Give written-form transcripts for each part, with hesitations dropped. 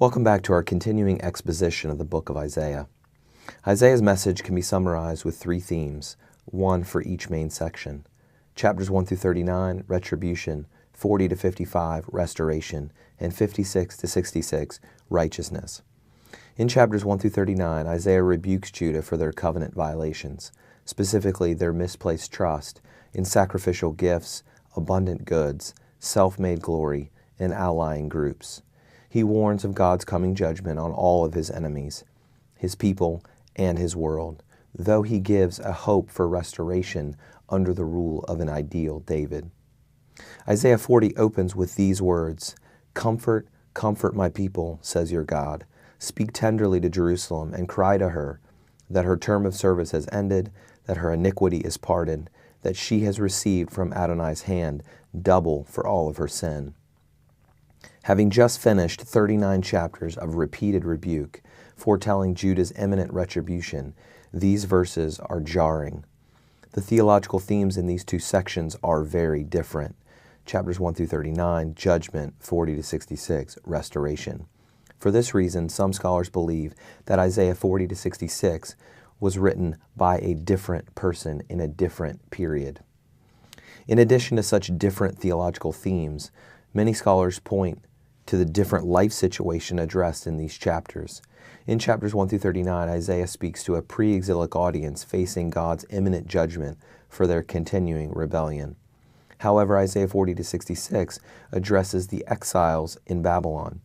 Welcome back to our continuing exposition of the book of Isaiah. Isaiah's message can be summarized with three themes, one for each main section. Chapters 1 through 39, retribution, 40 to 55, restoration, and 56 to 66, righteousness. In chapters 1 through 39, Isaiah rebukes Judah for their covenant violations, specifically their misplaced trust in sacrificial gifts, abundant goods, self-made glory, and allying groups. He warns of God's coming judgment on all of his enemies, his people, and his world, though he gives a hope for restoration under the rule of an ideal David. Isaiah 40 opens with these words, "Comfort, comfort my people, says your God. Speak tenderly to Jerusalem and cry to her that her term of service has ended, that her iniquity is pardoned, that she has received from Adonai's hand double for all of her sin." Having just finished 39 chapters of repeated rebuke, foretelling Judah's imminent retribution, these verses are jarring. The theological themes in these two sections are very different. Chapters 1 through 39, judgment, 40 to 66, restoration. For this reason, some scholars believe that Isaiah 40 to 66 was written by a different person in a different period. In addition to such different theological themes, many scholars point to the different life situation addressed in these chapters. In chapters 1 through 39, Isaiah speaks to a pre-exilic audience facing God's imminent judgment for their continuing rebellion. However, Isaiah 40 to 66 addresses the exiles in Babylon.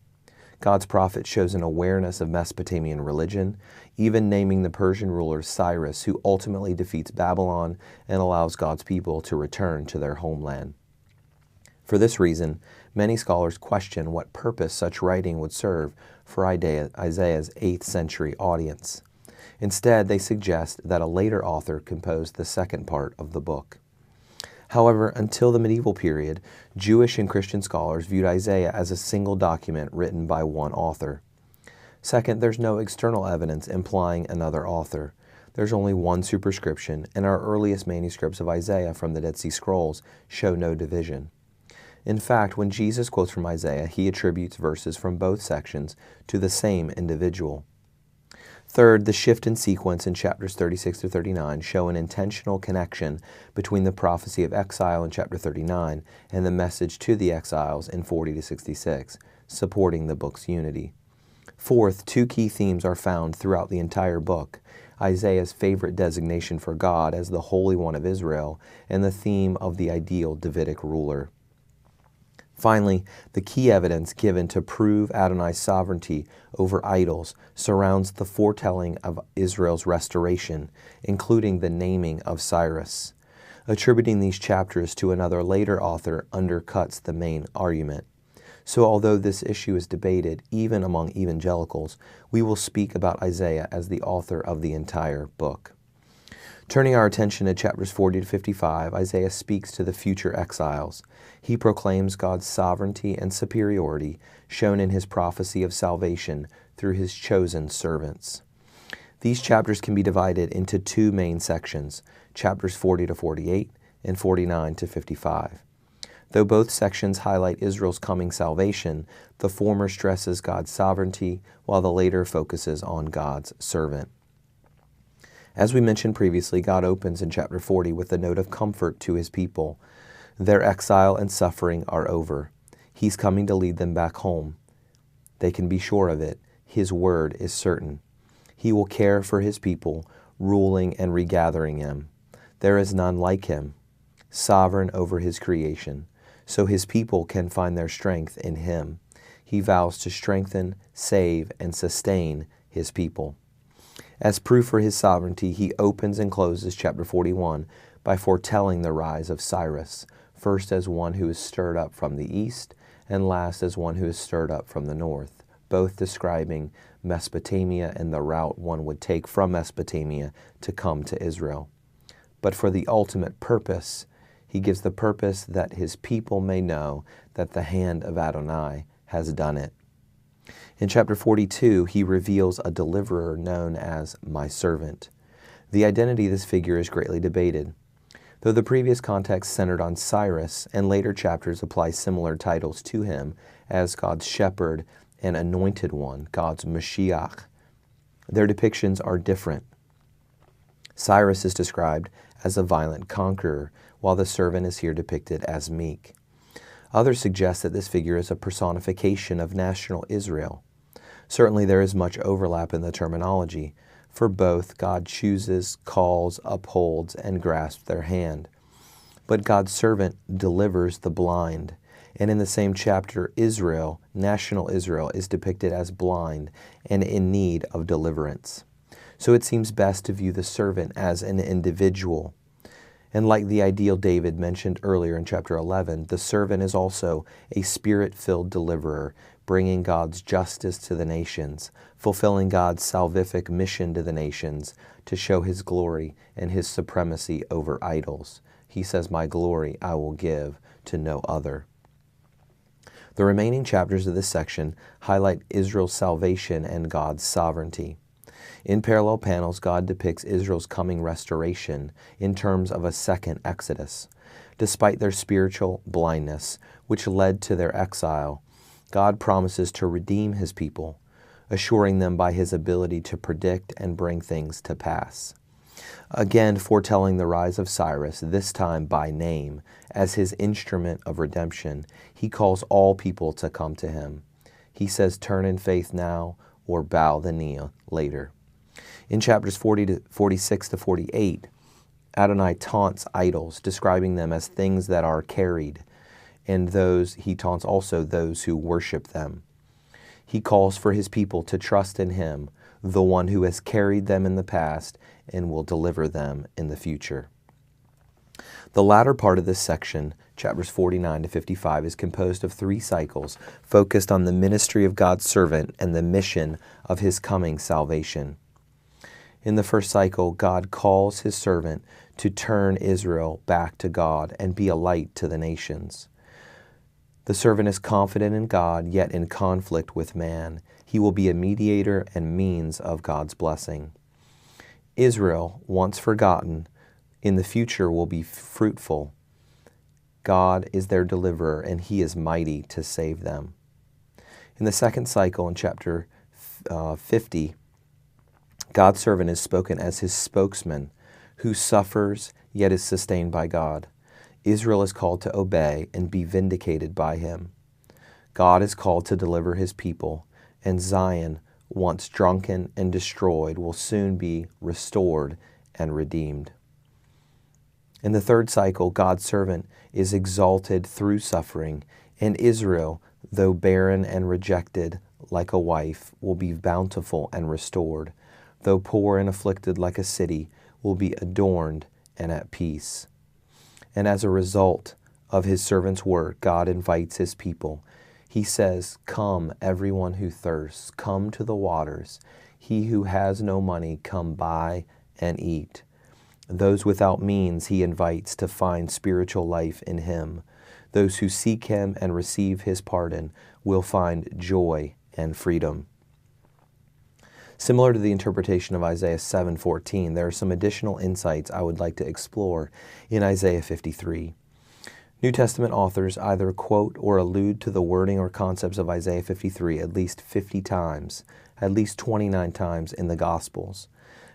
God's prophet shows an awareness of Mesopotamian religion, even naming the Persian ruler Cyrus, who ultimately defeats Babylon and allows God's people to return to their homeland. For this reason, many scholars question what purpose such writing would serve for Isaiah's 8th century audience. Instead, they suggest that a later author composed the second part of the book. However, until the medieval period, Jewish and Christian scholars viewed Isaiah as a single document written by one author. Second, there's no external evidence implying another author. There's only one superscription, and our earliest manuscripts of Isaiah from the Dead Sea Scrolls show no division. In fact, when Jesus quotes from Isaiah, he attributes verses from both sections to the same individual. Third, the shift in sequence in chapters 36 to 39 show an intentional connection between the prophecy of exile in chapter 39 and the message to the exiles in 40 to 66, supporting the book's unity. Fourth, two key themes are found throughout the entire book: Isaiah's favorite designation for God as the Holy One of Israel, and the theme of the ideal Davidic ruler. Finally, the key evidence given to prove Adonai's sovereignty over idols surrounds the foretelling of Israel's restoration, including the naming of Cyrus. Attributing these chapters to another later author undercuts the main argument. So although this issue is debated even among evangelicals, we will speak about Isaiah as the author of the entire book. Turning our attention to chapters 40 to 55, Isaiah speaks to the future exiles. He proclaims God's sovereignty and superiority shown in his prophecy of salvation through his chosen servants. These chapters can be divided into two main sections, chapters 40 to 48 and 49 to 55. Though both sections highlight Israel's coming salvation, the former stresses God's sovereignty, while the later focuses on God's servant. As we mentioned previously, God opens in chapter 40 with a note of comfort to his people. Their exile and suffering are over. He's coming to lead them back home. They can be sure of it. His word is certain. He will care for his people, ruling and regathering them. There is none like him, sovereign over his creation, so his people can find their strength in him. He vows to strengthen, save, and sustain his people. As proof for his sovereignty, he opens and closes chapter 41 by foretelling the rise of Cyrus, first as one who is stirred up from the east, and last as one who is stirred up from the north, both describing Mesopotamia and the route one would take from Mesopotamia to come to Israel. But for the ultimate purpose, he gives the purpose that his people may know that the hand of Adonai has done it. In chapter 42, he reveals a deliverer known as my servant. The identity of this figure is greatly debated. Though the previous context centered on Cyrus, and later chapters apply similar titles to him as God's shepherd and Anointed One, God's Mashiach. Their depictions are different. Cyrus is described as a violent conqueror, while the servant is here depicted as meek. Others suggest that this figure is a personification of national Israel. Certainly there is much overlap in the terminology. For both, God chooses, calls, upholds, and grasps their hand. But God's servant delivers the blind. And in the same chapter, Israel, national Israel, is depicted as blind and in need of deliverance. So it seems best to view the servant as an individual. And like the ideal David mentioned earlier in chapter 11, the servant is also a spirit-filled deliverer, bringing God's justice to the nations, fulfilling God's salvific mission to the nations to show His glory and His supremacy over idols. He says, "My glory I will give to no other." The remaining chapters of this section highlight Israel's salvation and God's sovereignty. In parallel panels, God depicts Israel's coming restoration in terms of a second Exodus. Despite their spiritual blindness, which led to their exile, God promises to redeem His people, assuring them by His ability to predict and bring things to pass. Again, foretelling the rise of Cyrus, this time by name, as His instrument of redemption, He calls all people to come to Him. He says, "Turn in faith now, or bow the knee later." In chapters 46 to 48, Adonai taunts idols, describing them as things that are carried, and He taunts also those who worship them. He calls for His people to trust in Him, the one who has carried them in the past and will deliver them in the future. The latter part of this section, chapters 49 to 55, is composed of 3 cycles focused on the ministry of God's servant and the mission of His coming salvation. In the first cycle, God calls His servant to turn Israel back to God and be a light to the nations. The servant is confident in God, yet in conflict with man. He will be a mediator and means of God's blessing. Israel, once forgotten, in the future will be fruitful. God is their deliverer, and He is mighty to save them. In the second cycle, in chapter 50, God's servant is spoken as His spokesman, who suffers yet is sustained by God. Israel is called to obey and be vindicated by Him. God is called to deliver His people, and Zion, once drunken and destroyed, will soon be restored and redeemed. In the third cycle, God's servant is exalted through suffering, and Israel, though barren and rejected like a wife, will be bountiful and restored. Though poor and afflicted like a city, will be adorned and at peace. And as a result of His servant's work, God invites His people. He says, "Come, everyone who thirsts, come to the waters. He who has no money, come buy and eat." Those without means He invites to find spiritual life in Him. Those who seek Him and receive His pardon will find joy and freedom. Similar to the interpretation of Isaiah 7:14, there are some additional insights I would like to explore in Isaiah 53. New Testament authors either quote or allude to the wording or concepts of Isaiah 53 at least 50 times, at least 29 times in the Gospels.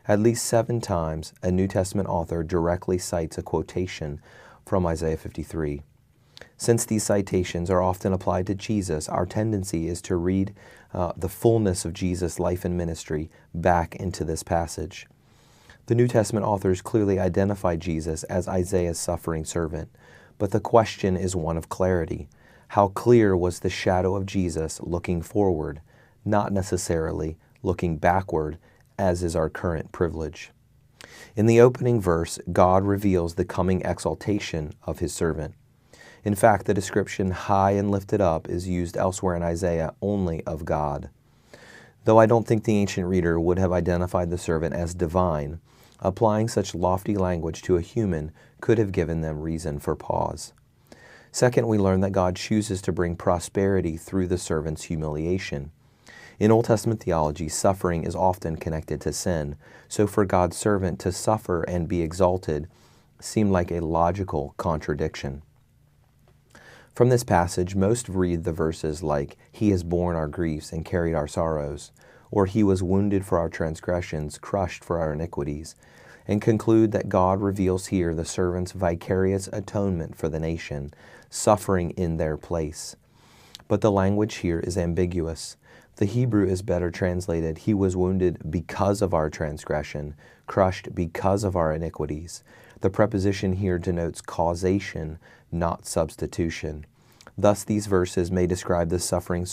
At least 7 times, a New Testament author directly cites a quotation from Isaiah 53. Since these citations are often applied to Jesus, our tendency is to read the fullness of Jesus' life and ministry back into this passage. The New Testament authors clearly identify Jesus as Isaiah's suffering servant, but the question is one of clarity. How clear was the shadow of Jesus looking forward, not necessarily looking backward, as is our current privilege? In the opening verse, God reveals the coming exaltation of His servant. In fact, the description "high and lifted up" is used elsewhere in Isaiah only of God. Though I don't think the ancient reader would have identified the servant as divine, applying such lofty language to a human could have given them reason for pause. Second, we learn that God chooses to bring prosperity through the servant's humiliation. In Old Testament theology, suffering is often connected to sin, so for God's servant to suffer and be exalted seemed like a logical contradiction. From this passage, most read the verses like, "He has borne our griefs and carried our sorrows," or "He was wounded for our transgressions, crushed for our iniquities," and conclude that God reveals here the servant's vicarious atonement for the nation, suffering in their place. But the language here is ambiguous. The Hebrew is better translated, "He was wounded because of our transgression, crushed because of our iniquities." The preposition here denotes causation, not substitution. Thus, these verses may describe the servant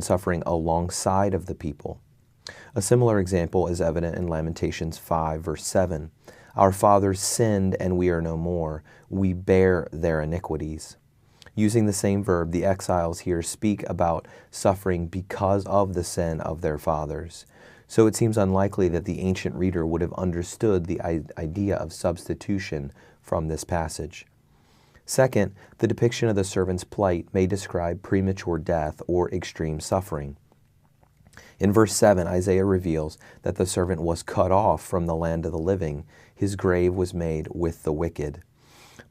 suffering alongside of the people. A similar example is evident in Lamentations 5, verse 7. "Our fathers sinned, and we are no more. We bear their iniquities." Using the same verb, the exiles here speak about suffering because of the sin of their fathers. So it seems unlikely that the ancient reader would have understood the idea of substitution from this passage. Second, the depiction of the servant's plight may describe premature death or extreme suffering. In verse 7, Isaiah reveals that the servant was cut off from the land of the living. His grave was made with the wicked.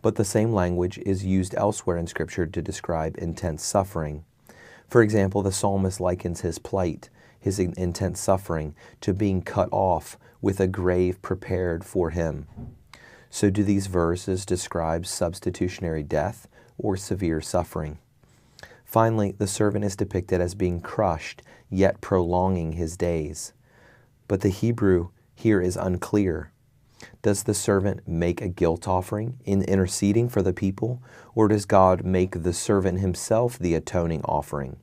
But the same language is used elsewhere in Scripture to describe intense suffering. For example, the psalmist likens his plight, his intense suffering, to being cut off with a grave prepared for him. So do these verses describe substitutionary death or severe suffering? Finally, the servant is depicted as being crushed, yet prolonging his days. But the Hebrew here is unclear. Does the servant make a guilt offering in interceding for the people, or does God make the servant himself the atoning offering?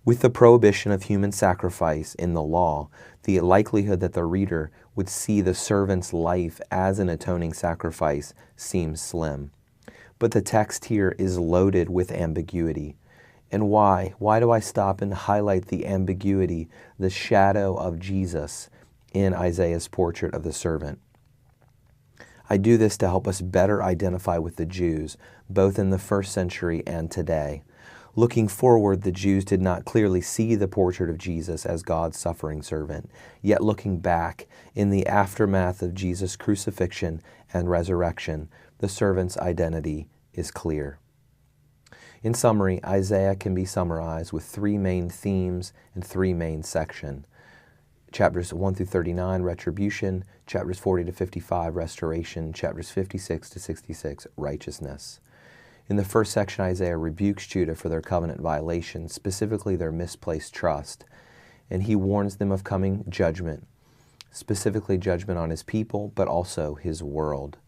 With the prohibition of human sacrifice in the law, the likelihood that the reader would see the servant's life as an atoning sacrifice seems slim. But the text here is loaded with ambiguity. And why? Why do I stop and highlight the ambiguity, the shadow of Jesus in Isaiah's portrait of the servant? I do this to help us better identify with the Jews, both in the first century and today. Looking forward, the Jews did not clearly see the portrait of Jesus as God's suffering servant. Yet looking back, in the aftermath of Jesus' crucifixion and resurrection, the servant's identity is clear. In summary, Isaiah can be summarized with three main themes and three main sections. Chapters 1 through 39, retribution. Chapters 40 to 55, restoration. Chapters 56 to 66, righteousness. In the first section, Isaiah rebukes Judah for their covenant violations, specifically their misplaced trust, and he warns them of coming judgment, specifically judgment on his people, but also his world.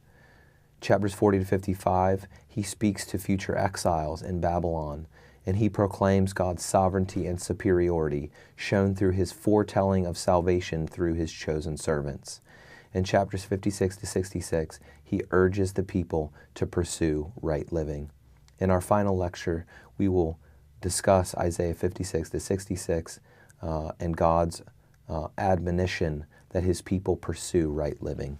Chapters 40 to 55, he speaks to future exiles in Babylon, and he proclaims God's sovereignty and superiority, shown through his foretelling of salvation through his chosen servants. In chapters 56 to 66, he urges the people to pursue right living. In our final lecture, we will discuss Isaiah 56 to 66 and God's admonition that his people pursue right living.